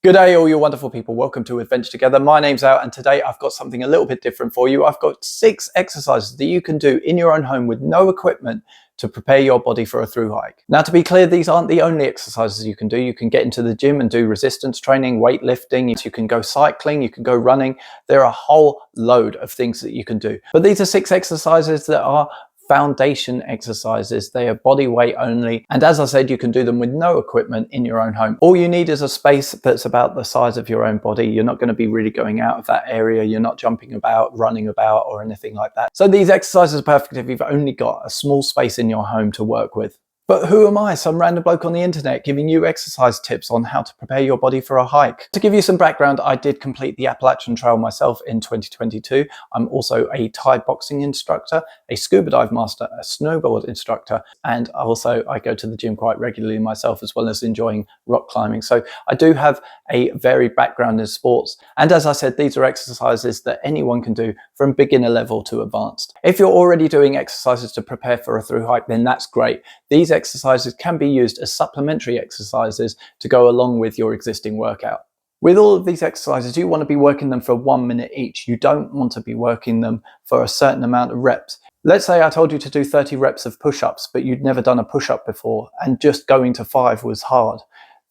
Good day, all you wonderful people. Welcome to Adventure Together. My name's Al, and today I've got something a little bit different for you. I've got 6 exercises that you can do in your own home with no equipment to prepare your body for a through hike. Now, to be clear, these aren't the only exercises you can do. You can get into the gym and do resistance training, weightlifting. You can go cycling, you can go running. There are a whole load of things that you can do. But these are 6 exercises that are foundation exercises. They are body weight only, and as I said, you can do them with no equipment in your own home. All you need is a space that's about the size of your own body. You're not going to be really going out of that area. You're not jumping about, running about, or anything like that. So these exercises are perfect if you've only got a small space in your home to work with. But who am I, some random bloke on the internet, giving you exercise tips on how to prepare your body for a hike? To give you some background, I did complete the Appalachian Trail myself in 2022. I'm also a Thai boxing instructor, a scuba dive master, a snowboard instructor, and also I go to the gym quite regularly myself, as well as enjoying rock climbing. So I do have a varied background in sports. And as I said, these are exercises that anyone can do from beginner level to advanced. If you're already doing exercises to prepare for a through hike, then that's great. These exercises can be used as supplementary exercises to go along with your existing workout. With all of these exercises, you want to be working them for 1 minute each. You don't want to be working them for a certain amount of reps. Let's say I told you to do 30 reps of push-ups, but you'd never done a push-up before and just going to 5 was hard.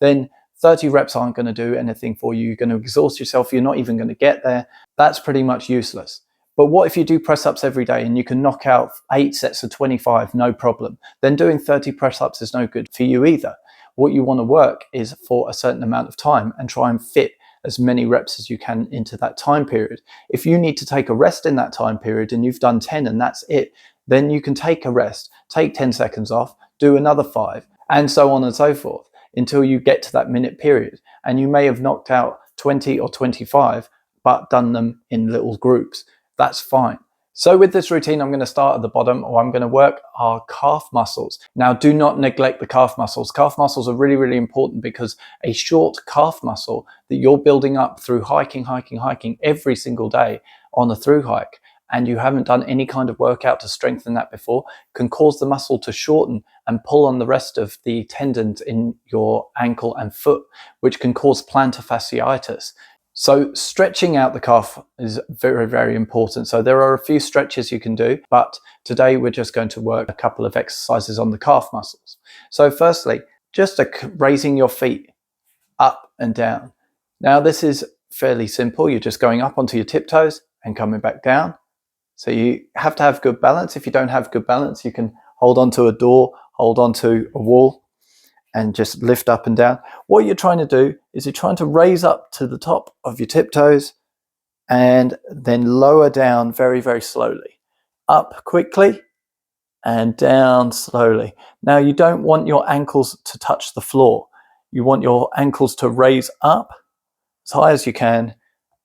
Then 30 reps aren't going to do anything for you. You're going to exhaust yourself. You're not even going to get there. That's pretty much useless. But what if you do press-ups every day and you can knock out 8 sets of 25, no problem? Then doing 30 press-ups is no good for you either. What you want to work is for a certain amount of time and try and fit as many reps as you can into that time period. If you need to take a rest in that time period and you've done 10 and that's it, then you can take a rest, take 10 seconds off, do another 5, and so on and so forth until you get to that minute period. And you may have knocked out 20 or 25, but done them in little groups. That's fine. So with this routine, I'm going to start at the bottom, or I'm going to work our calf muscles. Now, do not neglect the calf muscles. Calf muscles are really, really important because a short calf muscle that you're building up through hiking every single day on a through hike, and you haven't done any kind of workout to strengthen that before, can cause the muscle to shorten and pull on the rest of the tendons in your ankle and foot, which can cause plantar fasciitis. So stretching out the calf is very, very important. So there are a few stretches you can do, but today we're just going to work a couple of exercises on the calf muscles. So firstly, just raising your feet up and down. Now this is fairly simple. You're just going up onto your tiptoes and coming back down. So you have to have good balance. If you don't have good balance, you can hold onto a door, hold onto a wall, and just lift up and down. What you're trying to do is you're trying to raise up to the top of your tiptoes and then lower down very, very slowly. Up quickly and down slowly. Now you don't want your ankles to touch the floor. You want your ankles to raise up as high as you can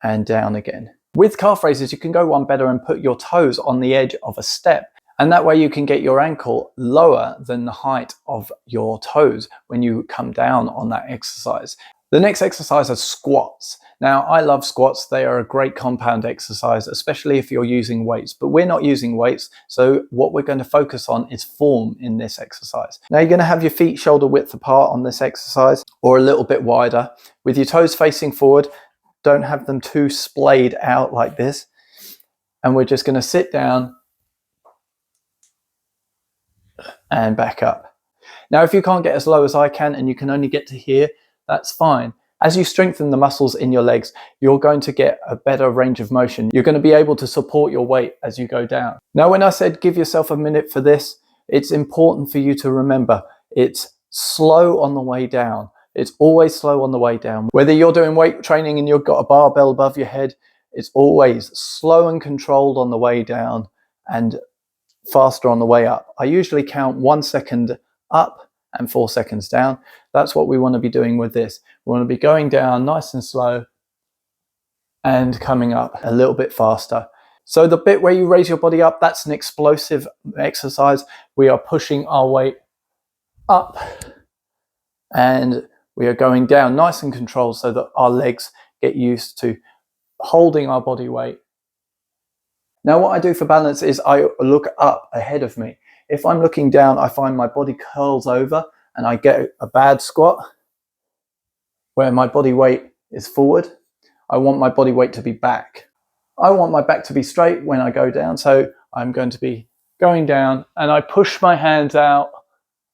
and down again. With calf raises, you can go one better and put your toes on the edge of a step. And that way you can get your ankle lower than the height of your toes when you come down on that exercise. The next exercise are squats. Now, I love squats. They are a great compound exercise, especially if you're using weights, but we're not using weights. So what we're going to focus on is form in this exercise. Now you're going to have your feet shoulder width apart on this exercise, or a little bit wider, with your toes facing forward. Don't have them too splayed out like this. And we're just going to sit down and back up. Now, if you can't get as low as I can and you can only get to here, that's fine. As you strengthen the muscles in your legs, you're going to get a better range of motion. You're going to be able to support your weight as you go down. Now, when I said give yourself a minute for this, it's important for you to remember it's slow on the way down. It's always slow on the way down. Whether you're doing weight training and you've got a barbell above your head, it's always slow and controlled on the way down and faster on the way up. I usually count 1 second up and 4 seconds down. That's what we want to be doing with this. We want to be going down nice and slow and coming up a little bit faster. So the bit where you raise your body up, that's an explosive exercise. We are pushing our weight up and we are going down nice and controlled so that our legs get used to holding our body weight. Now what I do for balance is I look up ahead of me. If I'm looking down, I find my body curls over and I get a bad squat where my body weight is forward. I want my body weight to be back. I want my back to be straight when I go down. So I'm going to be going down and I push my hands out,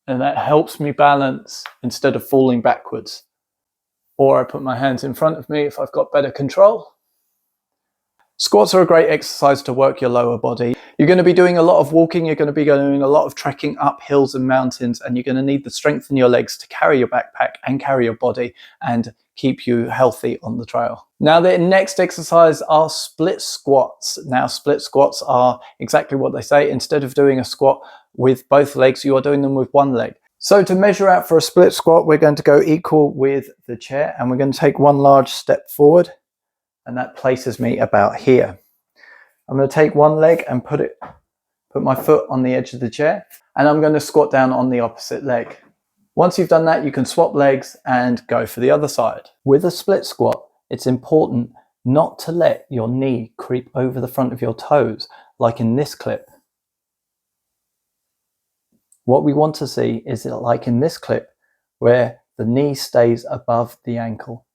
and that helps me balance instead of falling backwards. Or I put my hands in front of me if I've got better control. Squats are a great exercise to work your lower body. You're going to be doing a lot of walking, you're going to be doing a lot of trekking up hills and mountains, and you're going to need the strength in your legs to carry your backpack and carry your body and keep you healthy on the trail. Now the next exercise are split squats. Now split squats are exactly what they say. Instead of doing a squat with both legs, you are doing them with one leg. So to measure out for a split squat, we're going to go equal with the chair, and we're going to take one large step forward, and that places me about here. I'm going to take one leg and put my foot on the edge of the chair, and I'm going to squat down on the opposite leg. Once you've done that, you can swap legs and go for the other side. With a split squat, it's important not to let your knee creep over the front of your toes, like in this clip. What we want to see is like in this clip, where the knee stays above the ankle.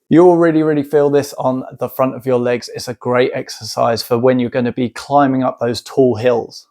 You'll really feel this on the front of your legs. It's a great exercise for when you're going to be climbing up those tall hills.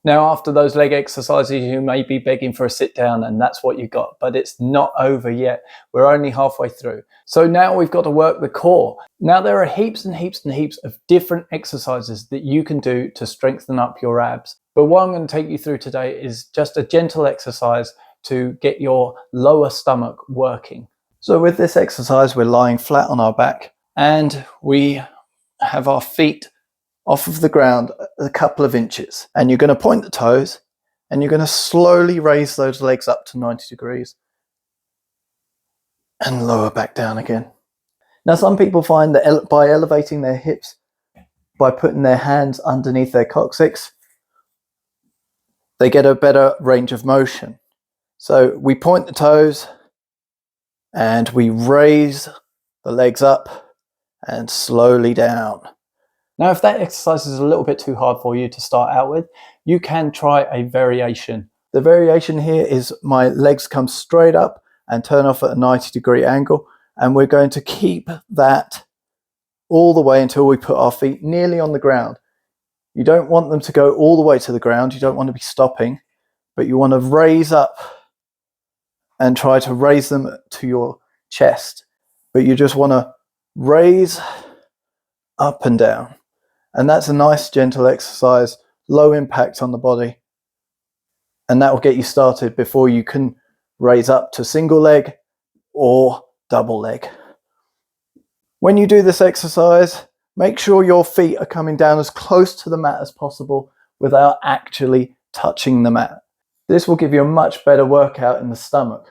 Now, after those leg exercises, you may be begging for a sit down, and that's what you got, but it's not over yet. We're only halfway through. So now we've got to work the core. Now there are heaps and heaps and heaps of different exercises that you can do to strengthen up your abs. But what I'm going to take you through today is just a gentle exercise to get your lower stomach working. So with this exercise, we're lying flat on our back and we have our feet off of the ground a couple of inches, and you're going to point the toes and you're going to slowly raise those legs up to 90 degrees and lower back down again. Now some people find that by elevating their hips, by putting their hands underneath their coccyx, they get a better range of motion. So we point the toes and we raise the legs up and slowly down. Now, if that exercise is a little bit too hard for you to start out with, you can try a variation. The variation here is my legs come straight up and turn off at a 90-degree angle, and we're going to keep that all the way until we put our feet nearly on the ground. You don't want them to go all the way to the ground, you don't want to be stopping, but you want to raise up and try to raise them to your chest. But you just want to raise up and down. And that's a nice gentle exercise, low impact on the body. And that will get you started before you can raise up to single leg or double leg. When you do this exercise, make sure your feet are coming down as close to the mat as possible without actually touching the mat. This will give you a much better workout in the stomach.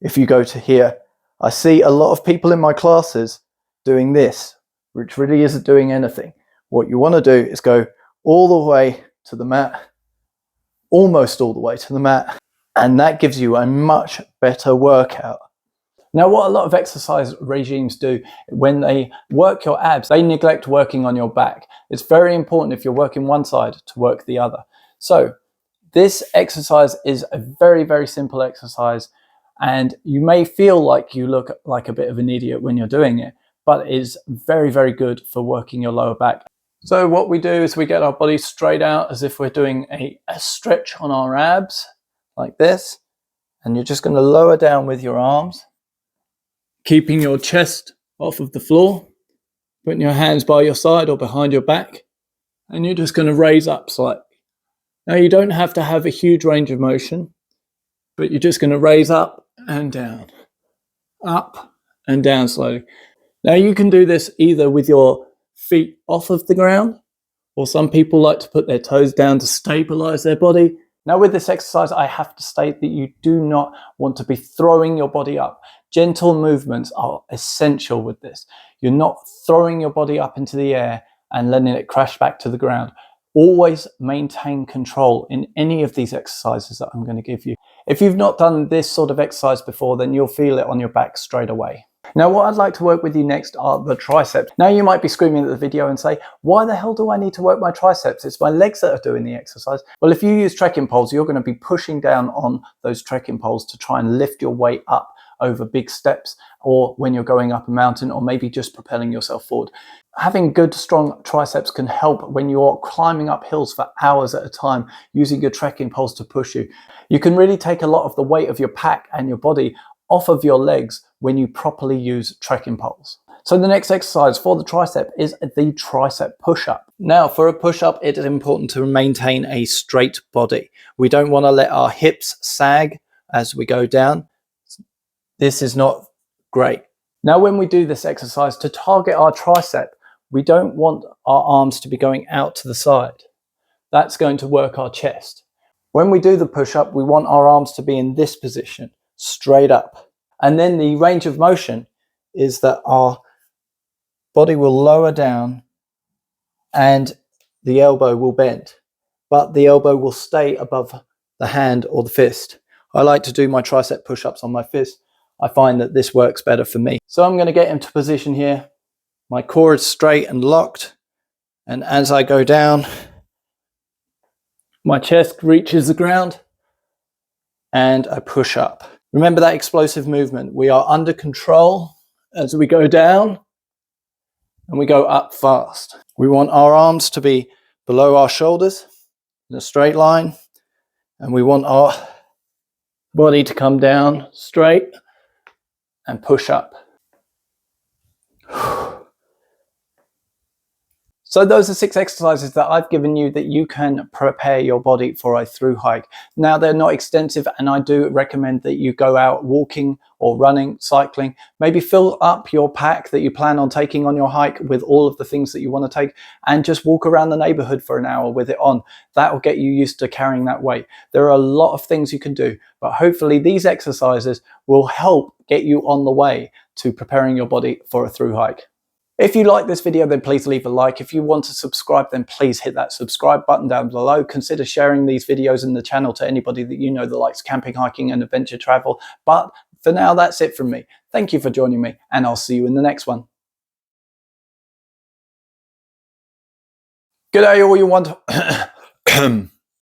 If you go to here, I see a lot of people in my classes doing this, which really isn't doing anything. What you want to do is go all the way to the mat, almost all the way to the mat, and that gives you a much better workout. Now, what a lot of exercise regimes do when they work your abs, they neglect working on your back. It's very important if you're working one side to work the other. So this exercise is a very simple exercise, and you may feel like you look like a bit of an idiot when you're doing it, but it is very good for working your lower back. So what we do is we get our body straight out as if we're doing a stretch on our abs, like this. And you're just going to lower down with your arms, keeping your chest off of the floor, putting your hands by your side or behind your back, and you're just going to raise up slightly. Now you don't have to have a huge range of motion, but you're just going to raise up and down slowly. Now you can do this either with your feet off of the ground, or some people like to put their toes down to stabilize their body. Now with this exercise, I have to state that you do not want to be throwing your body up. Gentle movements are essential with this. You're not throwing your body up into the air and letting it crash back to the ground. Always maintain control in any of these exercises that I'm going to give you. If you've not done this sort of exercise before, then you'll feel it on your back straight away. Now what I'd like to work with you next are the triceps. Now you might be screaming at the video and say, why the hell do I need to work my triceps? It's my legs that are doing the exercise. Well, if you use trekking poles, you're going to be pushing down on those trekking poles to try and lift your weight up over big steps, or when you're going up a mountain, or maybe just propelling yourself forward. Having good, strong triceps can help when you're climbing up hills for hours at a time, using your trekking poles to push you. You can really take a lot of the weight of your pack and your body off of your legs when you properly use trekking poles. So the next exercise for the tricep is the tricep push-up. Now, for a push-up, it is important to maintain a straight body. We don't want to let our hips sag as we go down. This is not great. Now, when we do this exercise, to target our tricep, we don't want our arms to be going out to the side. That's going to work our chest. When we do the push-up, we want our arms to be in this position, straight up. And then the range of motion is that our body will lower down and the elbow will bend, but the elbow will stay above the hand or the fist. I like to do my tricep push-ups on my fist. I find that this works better for me. So I'm going to get into position here. My core is straight and locked, and as I go down, my chest reaches the ground and I push up. Remember that explosive movement. We are under control as we go down and we go up fast. We want our arms to be below our shoulders in a straight line, and we want our body to come down straight and push up. So those are 6 exercises that I've given you that you can prepare your body for a through hike. Now, they're not extensive, and I do recommend that you go out walking or running, cycling. Maybe fill up your pack that you plan on taking on your hike with all of the things that you want to take, and just walk around the neighborhood for an hour with it on. That will get you used to carrying that weight. There are a lot of things you can do, but hopefully these exercises will help get you on the way to preparing your body for a through hike. If you like this video, then please leave a like. If you want to subscribe, then please hit that subscribe button down below. Consider sharing these videos in the channel to anybody that you know that likes camping, hiking, and adventure travel. But for now, that's it from me. Thank you for joining me, and I'll see you in the next one. Good day, all you want.